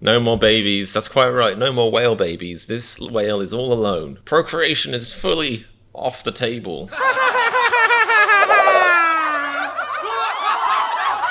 No more babies. That's quite right. No more whale babies. This whale is all alone. Procreation is fully off the table.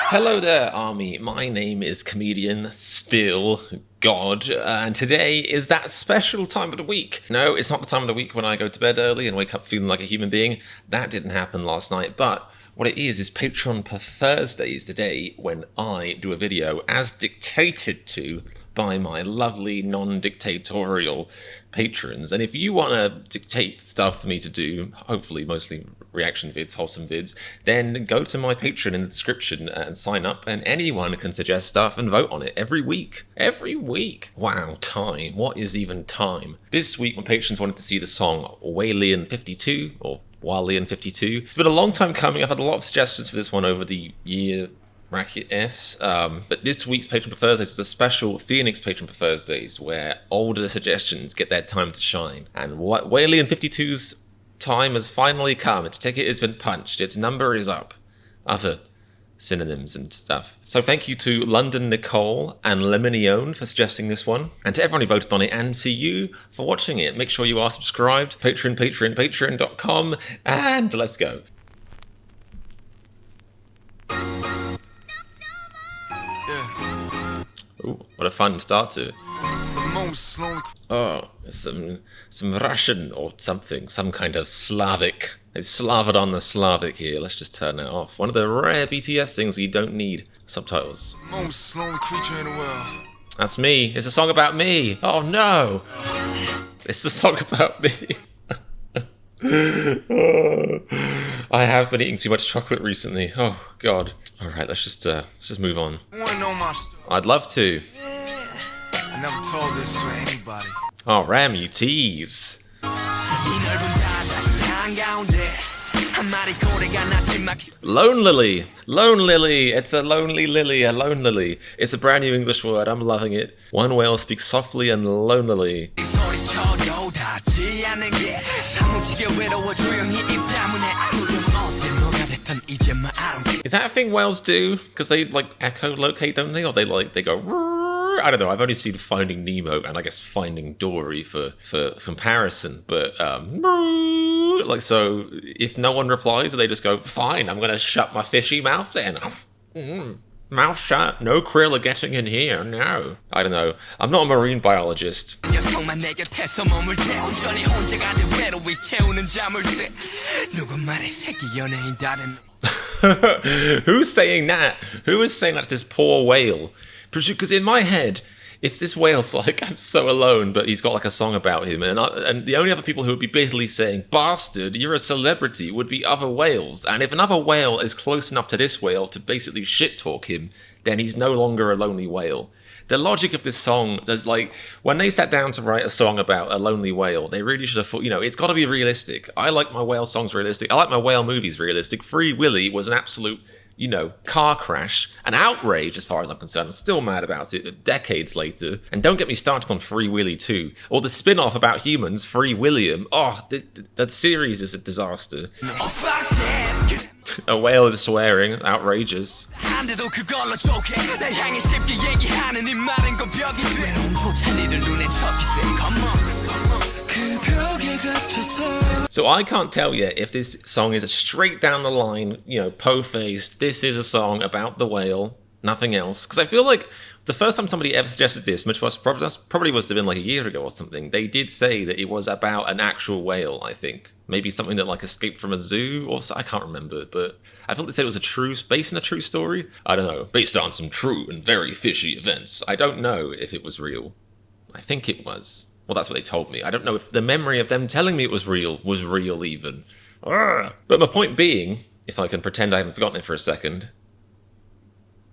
Hello there, Army. My name is Comedian Still God, and today is that special time of the week. No, it's not the time of the week when I go to bed early and wake up feeling like a human being. That didn't happen last night, but what it is Patreon per Thursdays today when I do a video as dictated to by my lovely non-dictatorial patrons. And if you want to dictate stuff for me to do, hopefully mostly reaction vids, wholesome vids, then go to my Patreon in the description and sign up, and anyone can suggest stuff and vote on it every week. Every week. Wow, time. What is even time? This week my patrons wanted to see the song Whalien 52, or Whalien 52. It's been a long time coming. I've had a lot of suggestions for this one over the year. Bracket S. But this week's Patreon per Thursdays was a special Phoenix Patreon per Thursdays where older suggestions get their time to shine. And Whalien 52's time has finally come. Its ticket has been punched. Its number is up. Other synonyms and stuff. So thank you to London Nicole and Lemonione for suggesting this one, and to everyone who voted on it, and to you for watching it. Make sure you are subscribed. Patreon.com, and let's go. Ooh, what a fun start to. Oh, some Russian or something, some kind of Slavic. They've Slavid on the Slavic here. Let's just turn that off. One of the rare BTS things you don't need subtitles. Most lonely creature in the world. That's me. It's a song about me. Oh no! It's a song about me. I have been eating too much chocolate recently. Oh god. All right, let's just move on. I'd love to. I never told this to anybody. Oh, Ram, you tease. Lone Lily. Lone Lily. It's a lonely lily, a lone lily. It's a brand new English word. I'm loving it. One whale speaks softly and lonely. Is that a thing whales do? Because they like echolocate, don't they? Or they go. I don't know. I've only seen Finding Nemo and I guess Finding Dory for comparison. But like, so if no one replies, they just go, "Fine, I'm gonna shut my fishy mouth then." Mouth shut. No krill are getting in here. No. I don't know. I'm not a marine biologist. Who's saying that? Who is saying that to this poor whale? Because in my head, if this whale's like, I'm so alone, but he's got like a song about him, and the only other people who would be bitterly saying, "Bastard, you're a celebrity," would be other whales. And if another whale is close enough to this whale to basically shit talk him, then he's no longer a lonely whale. The logic of this song is like, when they sat down to write a song about a lonely whale, they really should have thought, it's got to be realistic. I like my whale songs realistic. I like my whale movies realistic. Free Willy was an absolute, car crash, an outrage as far as I'm concerned. I'm still mad about it decades later. And don't get me started on Free Willy 2, or the spin-off about humans, Free William. Oh, that series is a disaster. A whale is swearing, outrageous. So I can't tell yet if this song is a straight down the line, po-faced, this is a song about the whale, nothing else. Because I feel like the first time somebody ever suggested this, which was probably must have been like a year ago or something, they did say that it was about an actual whale, I think. Maybe something that like escaped from a zoo or so, I can't remember, but I thought they said it was based on a true story. I don't know, based on some true and very fishy events. I don't know if it was real. I think it was. Well, that's what they told me. I don't know if the memory of them telling me it was real even. But my point being, if I can pretend I haven't forgotten it for a second,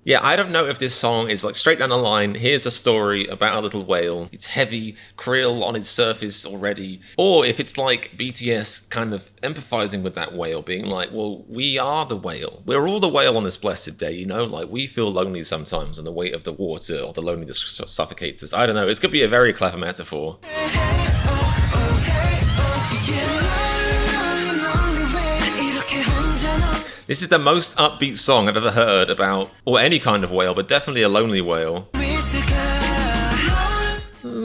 yeah, I don't know if this song is like straight down the line, here's a story about a little whale, it's heavy, krill on its surface already, or if it's like BTS kind of empathizing with that whale, being like, well, we are the whale. We're all the whale on this blessed day, like we feel lonely sometimes and the weight of the water or the loneliness suffocates us. I don't know, this could be a very clever metaphor. This is the most upbeat song I've ever heard about, or any kind of whale, but definitely a lonely whale.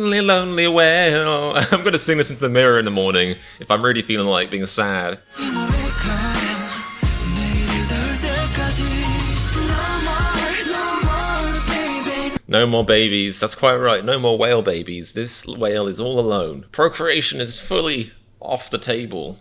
lonely, lonely whale. I'm gonna sing this into the mirror in the morning if I'm really feeling like being sad. No more babies, that's quite right, no more whale babies. This whale is all alone. Procreation is fully off the table.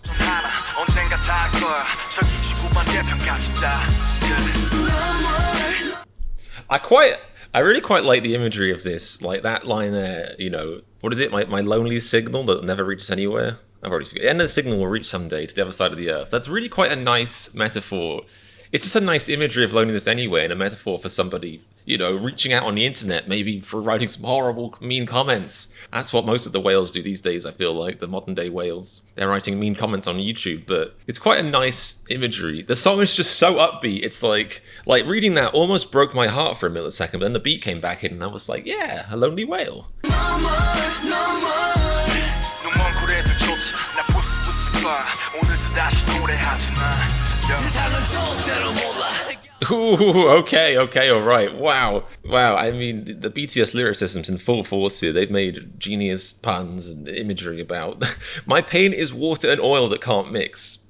I really quite like the imagery of this, like that line there, you know, what is it, my lonely signal that never reaches anywhere? I've already forgotten. And the signal will reach someday to the other side of the earth. That's really quite a nice metaphor. It's just a nice imagery of loneliness anyway, and a metaphor for somebody, you know, reaching out on the internet, maybe for writing some horrible, mean comments. That's what most of the whales do these days, I feel like, the modern day whales. They're writing mean comments on YouTube, but it's quite a nice imagery. The song is just so upbeat. It's like reading that almost broke my heart for a millisecond, but then the beat came back in and I was like, yeah, a lonely whale. Ooh, okay, alright. Wow. I mean, the BTS lyricism's in full force here. They've made genius puns and imagery about my pain is water and oil that can't mix.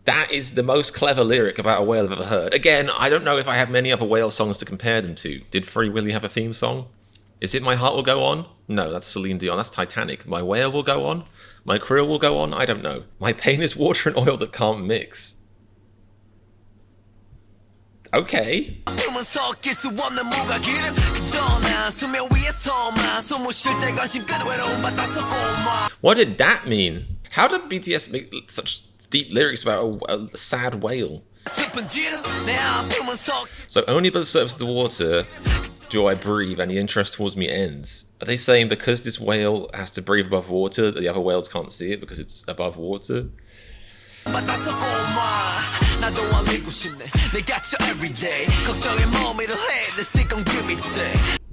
That is the most clever lyric about a whale I've ever heard. Again, I don't know if I have many other whale songs to compare them to. Did Free Willy have a theme song? Is it My Heart Will Go On? No, that's Celine Dion. That's Titanic. My Whale Will Go On? My Krill Will Go On? I don't know. My pain is water and oil that can't mix. Okay. What did that mean? How did BTS make such deep lyrics about a sad whale? So only by the surface of the water do I breathe and the interest towards me ends. Are they saying because this whale has to breathe above water that the other whales can't see it because it's above water?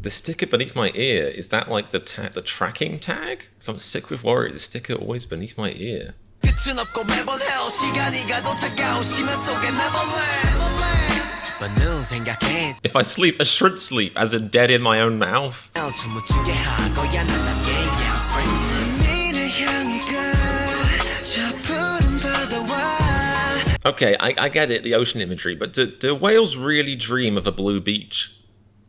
The sticker beneath my ear, is that like the tracking tag? I'm sick with worry, the sticker always beneath my ear. If I sleep, a shrimp sleep, as in dead in my own mouth. Okay, I get it, the ocean imagery, but do whales really dream of a blue beach?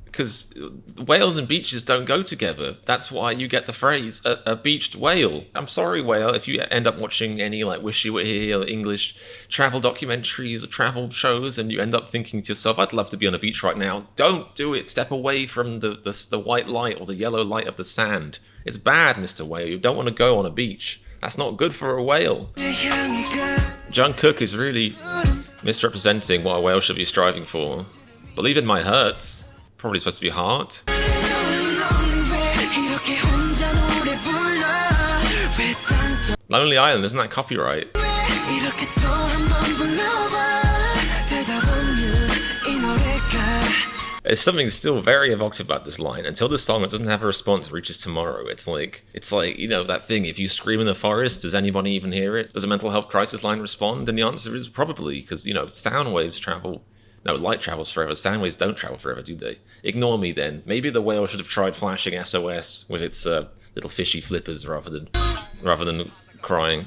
Because whales and beaches don't go together. That's why you get the phrase, a beached whale. I'm sorry, whale, if you end up watching any like Wish You Were Here or English travel documentaries or travel shows and you end up thinking to yourself, I'd love to be on a beach right now. Don't do it. Step away from the white light or the yellow light of the sand. It's bad, Mr. Whale. You don't want to go on a beach. That's not good for a whale. Jungkook is really misrepresenting what a whale should be striving for. Believe in my hurts. Probably supposed to be heart. Lonely Island, isn't that copyright? There's something still very evocative about this line. Until this song that doesn't have a response reaches tomorrow. It's like, you know, that thing, if you scream in the forest, does anybody even hear it? Does a mental health crisis line respond? And the answer is probably, because, you know, sound waves travel. No, light travels forever. Sound waves don't travel forever, do they? Ignore me then. Maybe the whale should have tried flashing SOS with its little fishy flippers rather than crying.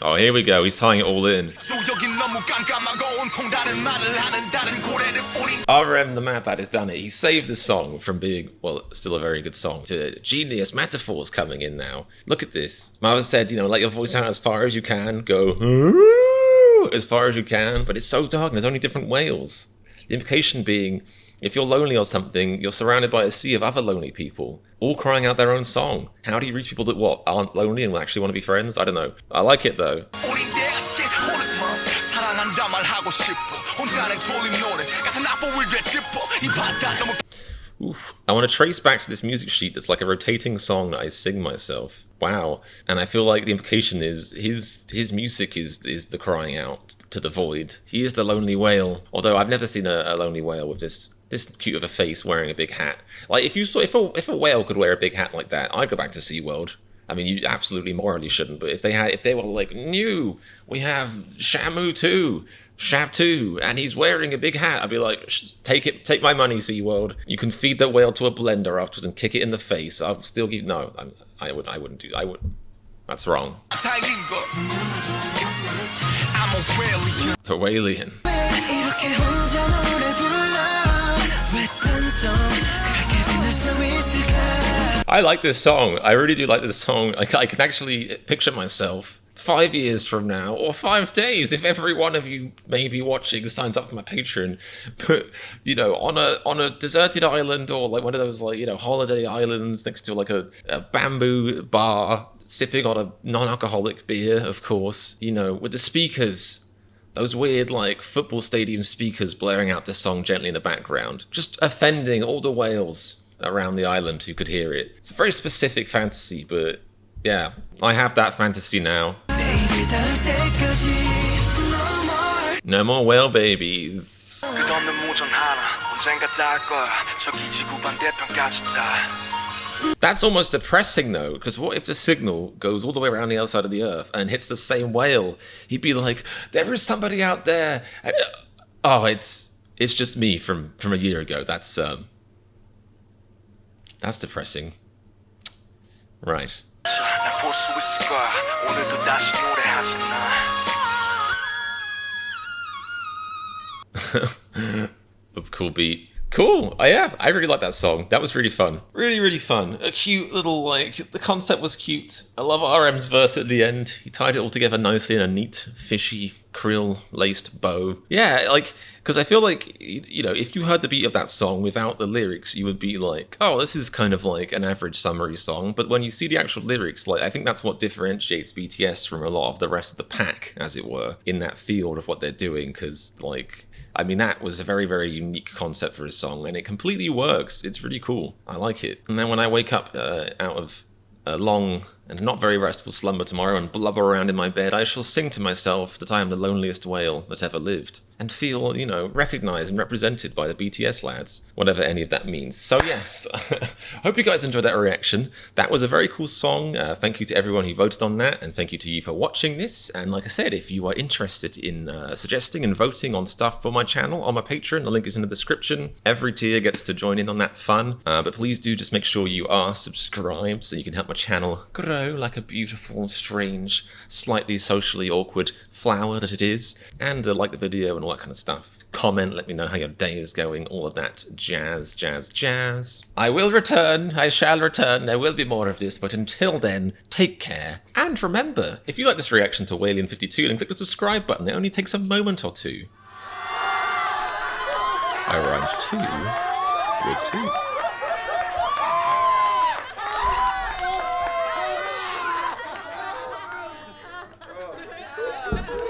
Oh, here we go. He's tying it all in. RM the Mad Lad has done it. He saved the song from being, well, still a very good song, to genius metaphors coming in now. Look at this. Mother said, you know, let your voice out as far as you can. Go as far as you can. But it's so dark and there's only different whales. The implication being, if you're lonely or something, you're surrounded by a sea of other lonely people, all crying out their own song. How do you reach people that, what, aren't lonely and actually want to be friends? I don't know. I like it, though. Oof. I want to trace back to this music sheet that's like a rotating song that I sing myself. Wow. And I feel like the implication is his music is the crying out to the void. He is the lonely whale. Although I've never seen a lonely whale with this cute of a face wearing a big hat. Like if a whale could wear a big hat like that, I'd go back to SeaWorld. I mean, you absolutely morally shouldn't, but if they were like, new, we have Shamu too, Shab 2, and he's wearing a big hat. I'd be like, take my money, SeaWorld. You can feed that whale to a blender afterwards and kick it in the face. I'll still give, no, I wouldn't do, that's wrong. The Whalien. I like this song. I really do like this song. I can actually picture myself 5 years from now, or 5 days, if every one of you maybe watching signs up for my Patreon, but you know, on a deserted island, or like one of those, like, you know, holiday islands next to like a bamboo bar, sipping on a non-alcoholic beer, of course, you know, with the speakers, those weird like football stadium speakers blaring out this song gently in the background, just offending all the whales around the island who could hear it. It's a very specific fantasy, but yeah, I have that fantasy now. No more whale babies. That's almost depressing though, because what if the signal goes all the way around the other side of the earth and hits the same whale? He'd be like, there is somebody out there. And, oh, it's just me from a year ago. That's depressing. Right. That's a cool beat. Cool. Yeah, I really like that song. That was really fun. Really, really fun. A cute little, like, the concept was cute. I love RM's verse at the end. He tied it all together nicely in a neat, fishy, krill-laced bow. Yeah, like, because I feel like, you know, if you heard the beat of that song without the lyrics, you would be like, oh, this is kind of like an average summary song. But when you see the actual lyrics, like, I think that's what differentiates BTS from a lot of the rest of the pack, as it were, in that field of what they're doing. Because, like, I mean, that was a very, very unique concept for a song, and it completely works. It's really cool. I like it. And then when I wake up out of a long and not very restful slumber tomorrow and blubber around in my bed, I shall sing to myself that I am the loneliest whale that ever lived, and feel, you know, recognized and represented by the BTS lads, whatever any of that means. So yes, hope you guys enjoyed that reaction. That was a very cool song. Thank you to everyone who voted on that, and thank you to you for watching this. And like I said, if you are interested in suggesting and voting on stuff for my channel on my Patreon, the link is in the description. Every tier gets to join in on that fun, but please do just make sure you are subscribed so you can help my channel grow like a beautiful, strange, slightly socially awkward flower that it is, and like the video and all that kind of stuff. Comment, let me know how your day is going, all of that jazz, jazz, jazz. I will return, I shall return, there will be more of this, but until then, take care. And remember, if you like this reaction to Whalien 52, then click the subscribe button, it only takes a moment or two. I rhymed 2 with 2.